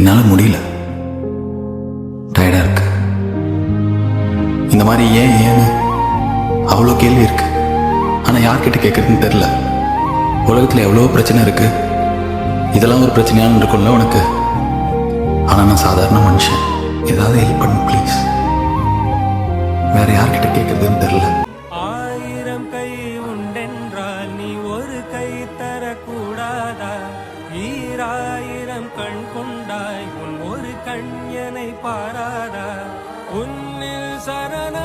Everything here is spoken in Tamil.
என்னால் முடியல, டயர்டாக இருக்கு. இந்த மாதிரி ஏன்னு அவ்வளோ கேள்வி இருக்கு. ஆனால் யார்கிட்ட கேட்குறதுன்னு தெரில. உலகத்தில் எவ்வளோ பிரச்சனை இருக்கு, இதெல்லாம் ஒரு பிரச்சனையானு இருக்கும்ல உனக்கு. ஆனால் நான் சாதாரண மனுஷன். ஏதாவது ஹெல்ப் பண்ணு ப்ளீஸ். வேற யார்கிட்ட கேட்குறதுன்னு தெரில. ஆயிரம் கை உண்டென்றால் நீ ஒரு கை தரக்கூடாதா? ஈராயிரம் கண் கொண்டாய் உன் ஒரு கண்யனை பாராதா? உன்னில் சரண